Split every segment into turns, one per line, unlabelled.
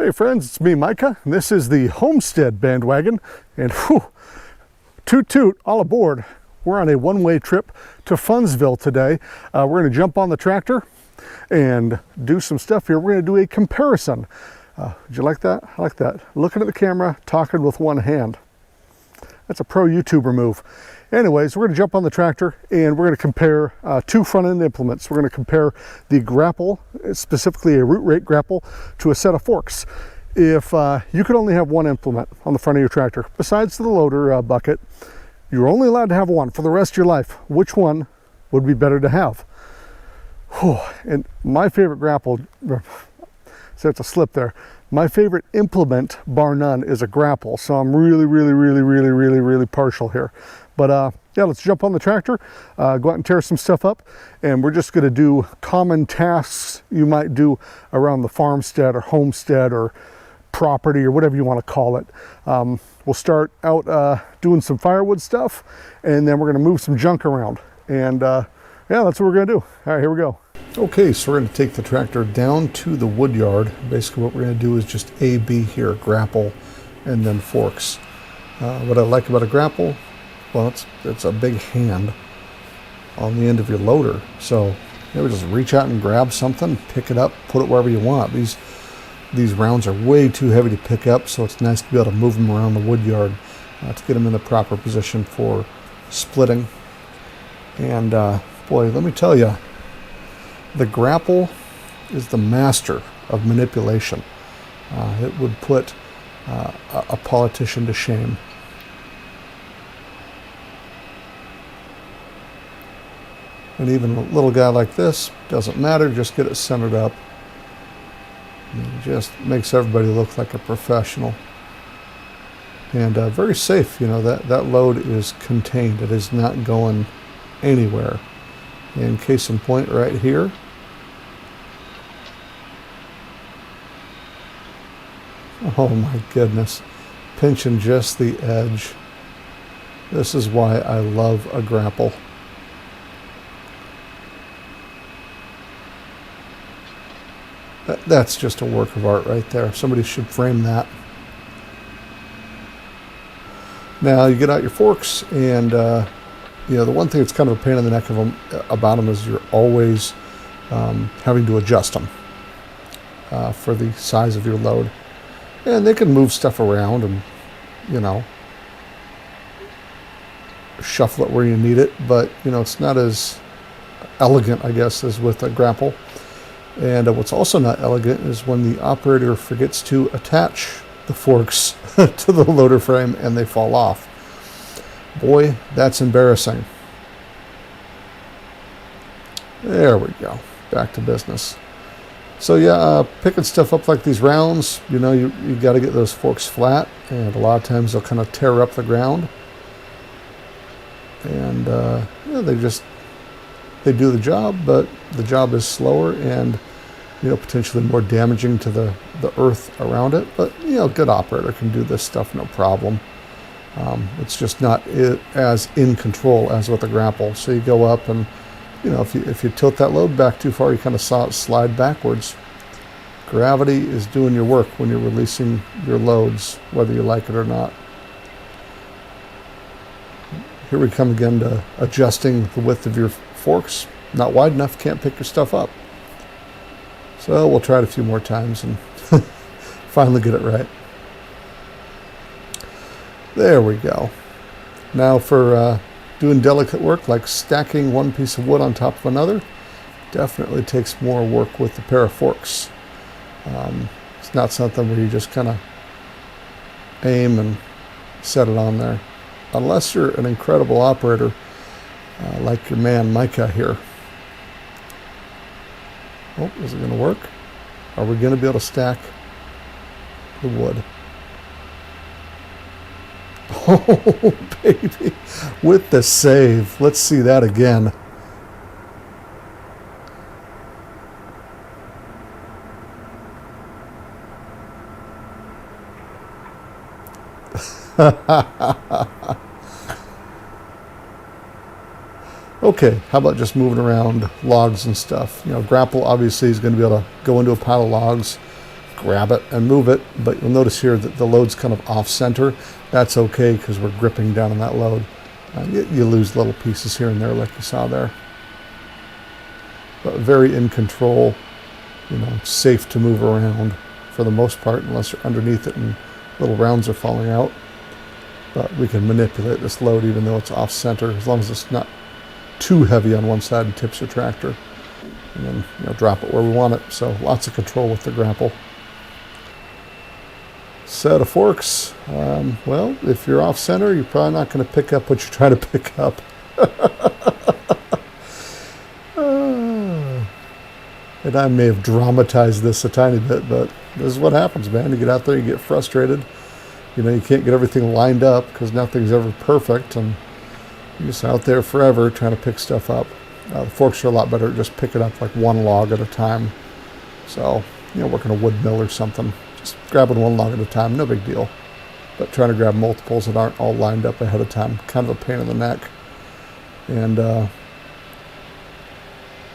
Hey friends, it's me Micah, and this is the Homestead Bandwagon, and whew, toot toot, all aboard. We're on a one-way trip to Fundsville today. We're going to jump on the tractor and do some stuff here. We're going to do a comparison. Would you like that? I like that. Looking at the camera, talking with one hand. That's a pro YouTuber move. Anyways, we're going to jump on the tractor and we're going to compare two front-end implements. We're going to compare the Grapple, specifically a root rake grapple, to a set of forks. If you could only have one implement on the front of your tractor, besides the loader bucket, you're only allowed to have one for the rest of your life. Which one would be better to have? Whew. And my favorite Grapple, so it's a slip there. My favorite implement, bar none, is a Grapple. So I'm really partial here. But yeah, let's jump on the tractor, go out and tear some stuff up, and we're just gonna do common tasks you might do around the farmstead or homestead or property or whatever you wanna call it. We'll start out doing some firewood stuff, and then we're gonna move some junk around. And yeah, that's what we're gonna do. All right, here we go. Okay, so we're gonna take the tractor down to the wood yard. Basically what we're gonna do is just A, B here, grapple, and then forks. What I like about a grapple, well, it's a big hand on the end of your loader. So you know, just reach out and grab something, pick it up, put it wherever you want. These rounds are way too heavy to pick up, so it's nice to be able to move them around the wood yard to get them in the proper position for splitting. And boy, let me tell you, the Grapple is the master of manipulation. It would put a politician to shame. And even a little guy like this, doesn't matter, just get it centered up. It just makes everybody look like a professional. And very safe, you know, that load is contained. It is not going anywhere. And case in point right here. Oh my goodness, pinching just the edge. This is why I love a Grapple. That's just a work of art right there. Somebody should frame that. Now you get out your forks, and you know, the one thing that's kind of a pain in the neck about them is you're always having to adjust them for the size of your load. And they can move stuff around and, you know, shuffle it where you need it, but you know, it's not as elegant, I guess, as with a Grapple. And what's also not elegant is when the operator forgets to attach the forks to the loader frame and they fall off. Boy, that's embarrassing. There we go. Back to business. So yeah, picking stuff up like these rounds, you know, you got to get those forks flat, and a lot of times they'll kind of tear up the ground. And yeah, they do the job, but the job is slower and, you know, potentially more damaging to the earth around it. But, you know, a good operator can do this stuff no problem. It's just not as in control as with a Grapple. So you go up and, you know, if you tilt that load back too far, you kind of slide backwards. Gravity is doing your work when you're releasing your loads, whether you like it or not. Here we come again to adjusting the width of your forks. Not wide enough, can't pick your stuff up. So we'll try it a few more times and finally get it right. There we go. Now for doing delicate work like stacking one piece of wood on top of another, definitely takes more work with a pair of forks. It's not something where you just kind of aim and set it on there. Unless you're an incredible operator, like your man Micah here. Oh, is it going to work? Are we going to be able to stack the wood? Oh, baby, with the save. Let's see that again. Okay, how about just moving around logs and stuff? You know, Grapple obviously is going to be able to go into a pile of logs, grab it and move it. But you'll notice here that the load's kind of off center. That's okay because we're gripping down on that load. You lose little pieces here and there like you saw there. But very in control, it's safe to move around for the most part unless you're underneath it and little rounds are falling out. But we can manipulate this load even though it's off center, as long as it's not too heavy on one side and tips your tractor. And then drop it where we want it. So lots of control with the grapple. Set of forks. Well, if you're off center, you're probably not going to pick up what you're trying to pick up. And I may have dramatized this a tiny bit, but this is what happens, man. You get out there, you get frustrated. You can't get everything lined up because nothing's ever perfect, and you're just out there forever trying to pick stuff up. The forks are a lot better at just picking up like one log at a time. So, working a wood mill or something, just grabbing one log at a time, no big deal. But trying to grab multiples that aren't all lined up ahead of time, kind of a pain in the neck. And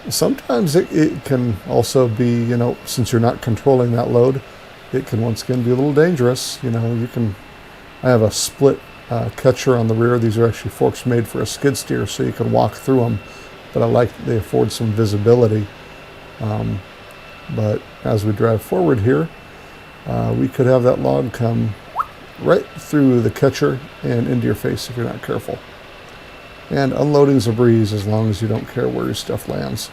sometimes it can also be, since you're not controlling that load, it can once again be a little dangerous. I have a split catcher on the rear. These are actually forks made for a skid steer, so you can walk through them. But I like that they afford some visibility. But as we drive forward here, we could have that log come right through the catcher and into your face if you're not careful. And unloading's a breeze as long as you don't care where your stuff lands.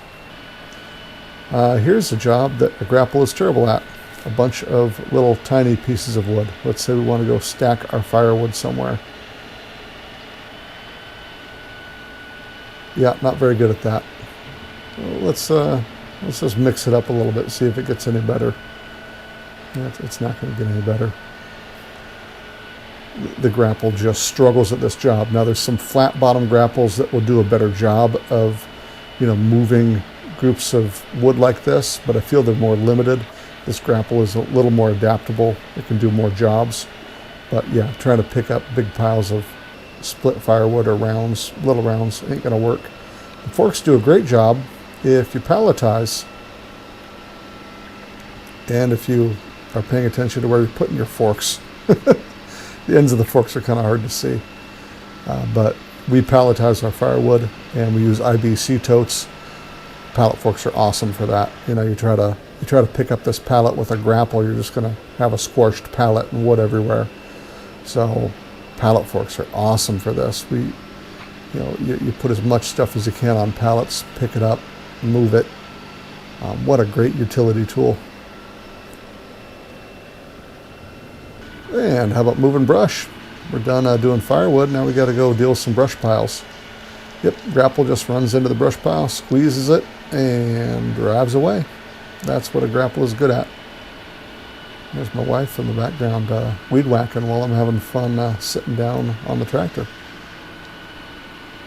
Here's a job that a grapple is terrible at. A bunch of little tiny pieces of wood. Let's say we want to go stack our firewood somewhere. Yeah, not very good at that. Let's just mix it up a little bit, see if it gets any better. Yeah, it's not going to get any better. The grapple just struggles at this job. Now there's some flat bottom grapples that will do a better job of, moving groups of wood like this, but I feel they're more limited. This grapple is a little more adaptable. It can do more jobs. But yeah, trying to pick up big piles of split firewood or rounds, little rounds, ain't gonna work. The forks do a great job if you palletize and if you are paying attention to where you're putting your forks. The ends of the forks are kind of hard to see. But we palletize our firewood and we use IBC totes. Pallet forks are awesome for that. You try to pick up this pallet with a grapple, you're just going to have a squashed pallet and wood everywhere. So pallet forks are awesome for this. You put as much stuff as you can on pallets, pick it up, move it. What a great utility tool. And how about moving brush? We're done doing firewood. Now we got to go deal with some brush piles. Yep, grapple just runs into the brush pile, squeezes it, and drives away. That's what a grapple is good at. There's my wife in the background weed whacking while I'm having fun sitting down on the tractor.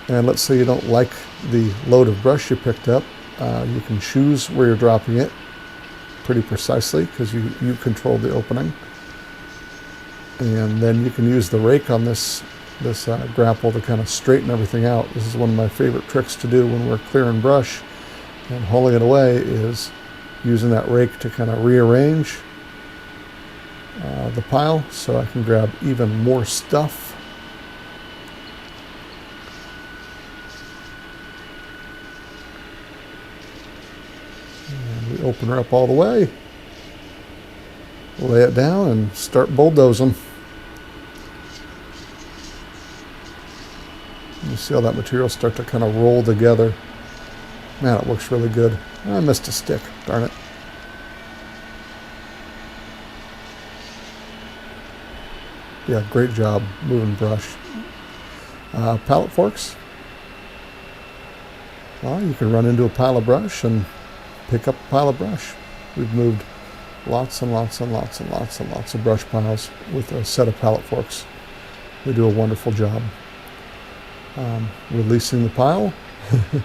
And let's say you don't like the load of brush you picked up. You can choose where you're dropping it pretty precisely because you control the opening. And then you can use the rake on this grapple to kind of straighten everything out. This is one of my favorite tricks to do when we're clearing brush and hauling it away, is using that rake to kind of rearrange the pile so I can grab even more stuff. And we open her up all the way, lay it down, and start bulldozing. You see all that material start to kind of roll together. Man, it looks really good. I missed a stick, darn it. Yeah, great job moving brush. Pallet forks. Well, you can run into a pile of brush and pick up a pile of brush. We've moved lots and lots and lots and lots and lots of brush piles with a set of pallet forks. They do a wonderful job. Releasing the pile,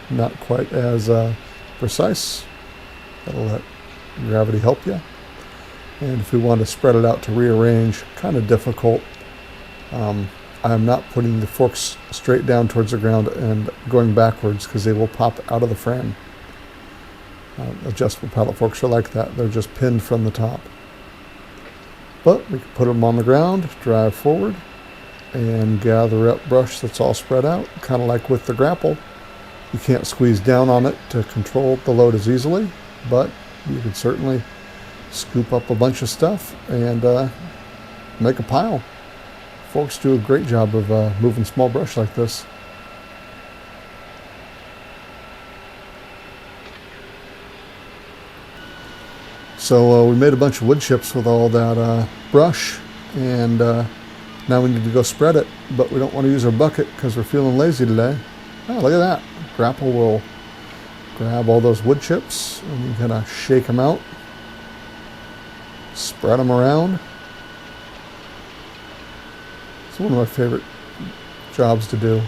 not quite as precise. That'll let gravity help you. And if we want to spread it out to rearrange, kind of difficult. I'm not putting the forks straight down towards the ground and going backwards because they will pop out of the frame. Adjustable pallet forks are like that. They're just pinned from the top. But we can put them on the ground, drive forward, and gather up brush that's all spread out, kind of like with the grapple. You can't squeeze down on it to control the load as easily, but you can certainly scoop up a bunch of stuff and make a pile. Folks do a great job of moving small brush like this. So we made a bunch of wood chips with all that brush, and now we need to go spread it, but we don't want to use our bucket because we're feeling lazy today. Oh, look at that. Grapple will grab all those wood chips and you kind of shake them out, spread them around. It's one of my favorite jobs to do.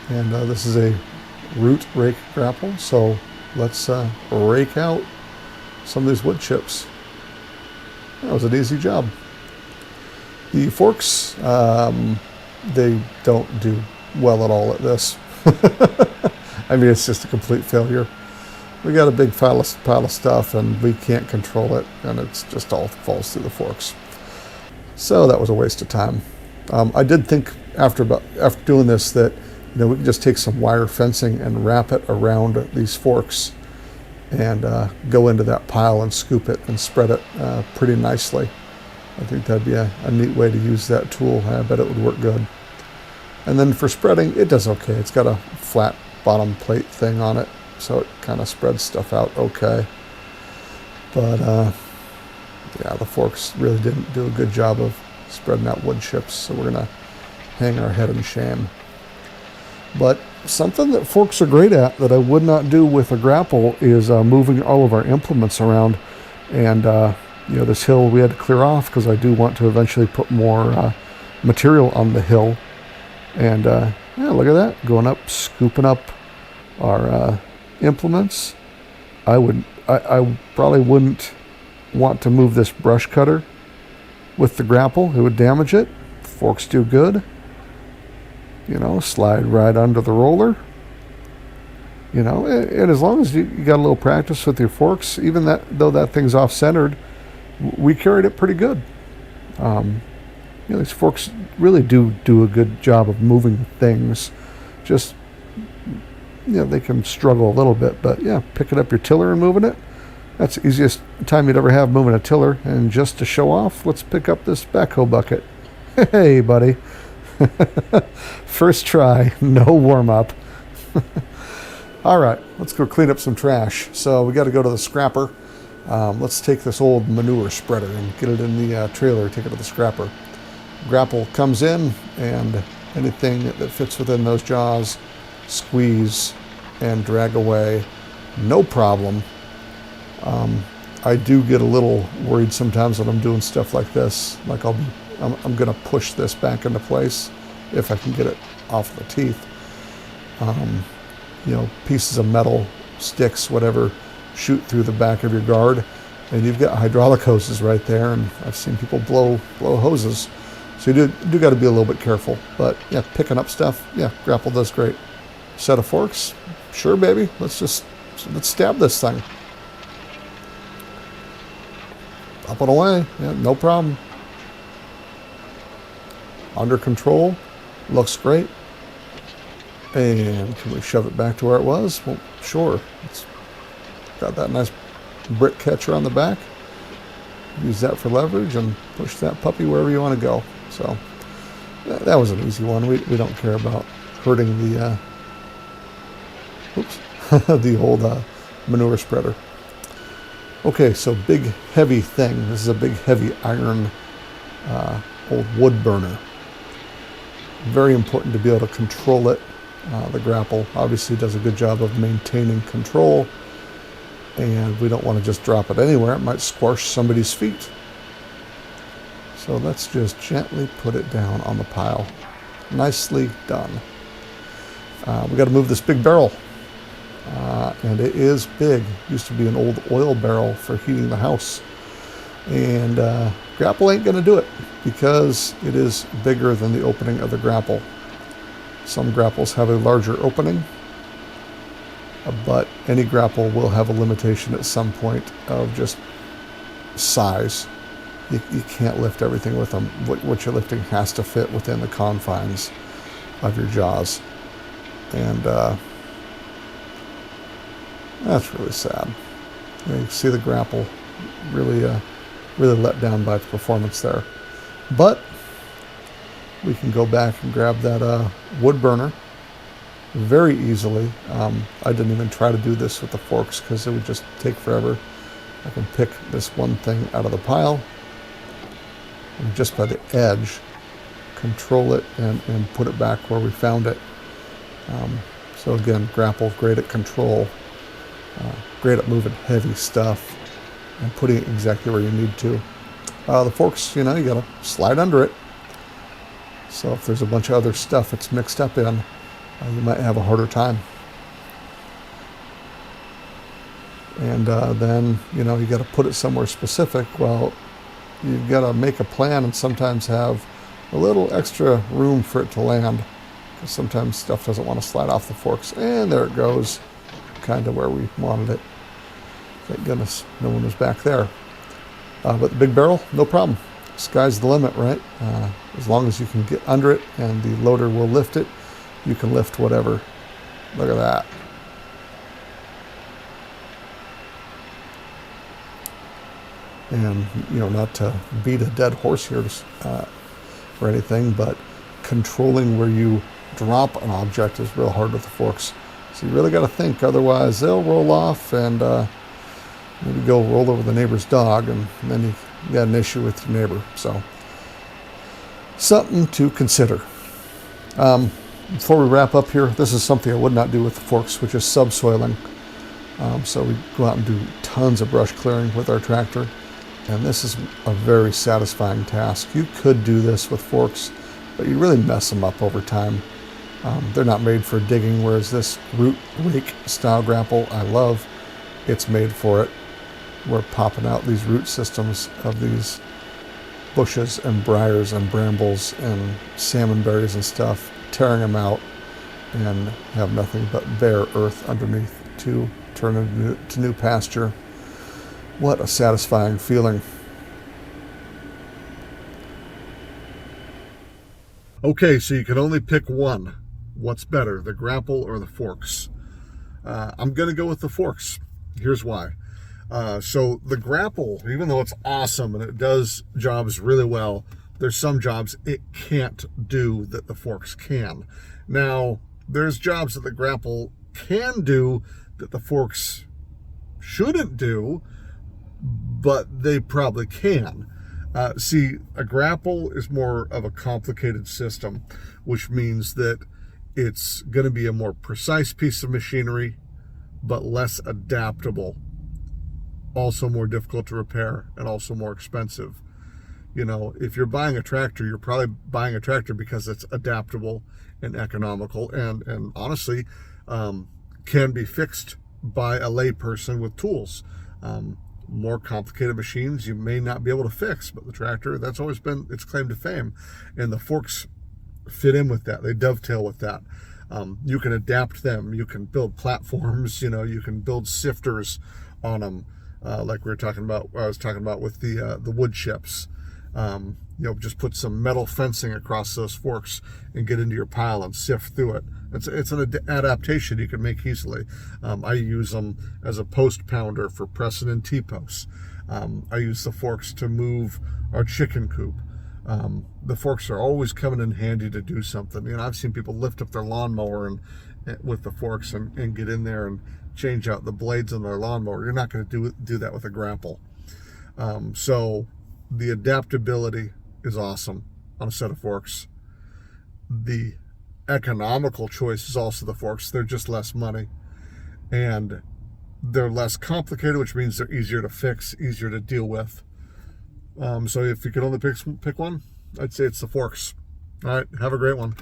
And this is a root rake grapple, so let's rake out some of these wood chips. That was an easy job. The forks, they don't do well at all at this. I mean, it's just a complete failure. We got a big pile of stuff and we can't control it, and it's just all falls through the forks. So that was a waste of time. I did think after doing this that we could just take some wire fencing and wrap it around these forks and go into that pile and scoop it and spread it pretty nicely. I think that'd be a neat way to use that tool. I bet it would work good. And then for spreading, it does okay. It's got a flat bottom plate thing on it, so it kind of spreads stuff out okay. But yeah, the forks really didn't do a good job of spreading out wood chips, so we're gonna hang our head in shame. But something that forks are great at that I would not do with a grapple is moving all of our implements around. And this hill we had to clear off because I do want to eventually put more material on the hill. And yeah, look at that, going up, scooping up our implements. I probably wouldn't want to move this brush cutter with the grapple. It would damage it. Forks do good. Slide right under the roller. And as long as you got a little practice with your forks, even though that thing's off-centered, we carried it pretty good. These forks really do a good job of moving things. Just, they can struggle a little bit, but yeah, picking up your tiller and moving it, that's the easiest time you'd ever have moving a tiller. And just to show off, let's pick up this backhoe bucket. Hey, buddy. First try, no warm-up. All right, let's go clean up some trash. So we got to go to the scrapper. Let's take this old manure spreader and get it in the trailer, take it to the scrapper. Grapple comes in, and anything that fits within those jaws, squeeze and drag away, no problem. I do get a little worried sometimes when I'm doing stuff like this. Like I'm gonna push this back into place if I can get it off the teeth. Pieces of metal, sticks, whatever, shoot through the back of your guard, and you've got hydraulic hoses right there, and I've seen people blow hoses. So you do got to be a little bit careful. But yeah, picking up stuff, yeah, grapple does great. Set of forks, sure, baby. Let's stab this thing. Up and away, yeah, no problem. Under control, looks great. And can we shove it back to where it was? Well, sure. It's got that nice brick catcher on the back. Use that for leverage and push that puppy wherever you want to go. So that was an easy one. We don't care about hurting the the old manure spreader. Okay, so big heavy thing. This is a big heavy iron old wood burner. Very important to be able to control it. The grapple obviously does a good job of maintaining control, and we don't want to just drop it anywhere. It might squash somebody's feet. So let's just gently put it down on the pile. Nicely done. We got to move this big barrel, and it is big. Used to be an old oil barrel for heating the house, and grapple ain't going to do it because it is bigger than the opening of the grapple. Some grapples have a larger opening, but any grapple will have a limitation at some point of just size. You can't lift everything with them. What you're lifting has to fit within the confines of your jaws. And that's really sad. You see the Grapple really let down by its performance there. But we can go back and grab that wood burner very easily. I didn't even try to do this with the forks because it would just take forever. I can pick this one thing out of the pile and just by the edge control it and put it back where we found it. So again, Grapple, great at control, great at moving heavy stuff and putting it exactly where you need to. The forks, you gotta slide under it. So if there's a bunch of other stuff it's mixed up in, you might have a harder time. And then, you got to put it somewhere specific. Well, you've got to make a plan and sometimes have a little extra room for it to land. Because sometimes stuff doesn't want to slide off the forks. And there it goes, kind of where we wanted it. Thank goodness no one was back there. But the big barrel, no problem. Sky's the limit, right? As long as you can get under it and the loader will lift it, you can lift whatever. Look at that. And, not to beat a dead horse here or anything, but controlling where you drop an object is real hard with the forks. So you really got to think, otherwise they'll roll off and maybe go roll over the neighbor's dog, and then you got an issue with your neighbor. So something to consider. Before we wrap up here, this is something I would not do with the forks, which is subsoiling. So we go out and do tons of brush clearing with our tractor. And this is a very satisfying task. You could do this with forks, but you really mess them up over time. They're not made for digging, whereas this root rake style Grapple, I love. It's made for it. We're popping out these root systems of these bushes and briars and brambles and salmon berries and stuff, tearing them out and have nothing but bare earth underneath to turn into new pasture. What a satisfying feeling. Okay, so you can only pick one. What's better, the Grapple or the forks? I'm going to go with the forks. Here's why. So the Grapple, even though it's awesome and it does jobs really well, there's some jobs it can't do that the forks can. Now, there's jobs that the Grapple can do that the forks shouldn't do, but they probably can. See, a Grapple is more of a complicated system, which means that it's going to be a more precise piece of machinery, but less adaptable. Also more difficult to repair and also more expensive. If you're buying a tractor, you're probably buying a tractor because it's adaptable and economical and honestly can be fixed by a layperson with tools. More complicated machines you may not be able to fix, but the tractor, that's always been its claim to fame. And the forks fit in with that. They dovetail with that. You can adapt them. You can build platforms. You can build sifters on them, like I was talking about with the wood chips. Just put some metal fencing across those forks and get into your pile and sift through it. It's an adaptation you can make easily. I use them as a post pounder for pressing in T-posts. I use the forks to move our chicken coop. The forks are always coming in handy to do something. I've seen people lift up their lawnmower and with the forks and get in there and change out the blades on their lawnmower. You're not going to do that with a Grapple. So the adaptability is awesome on a set of forks. The economical choice is also the forks. They're just less money and they're less complicated, which means they're easier to fix, easier to deal with. So if you could only pick one, I'd say it's the forks. All right, have a great one.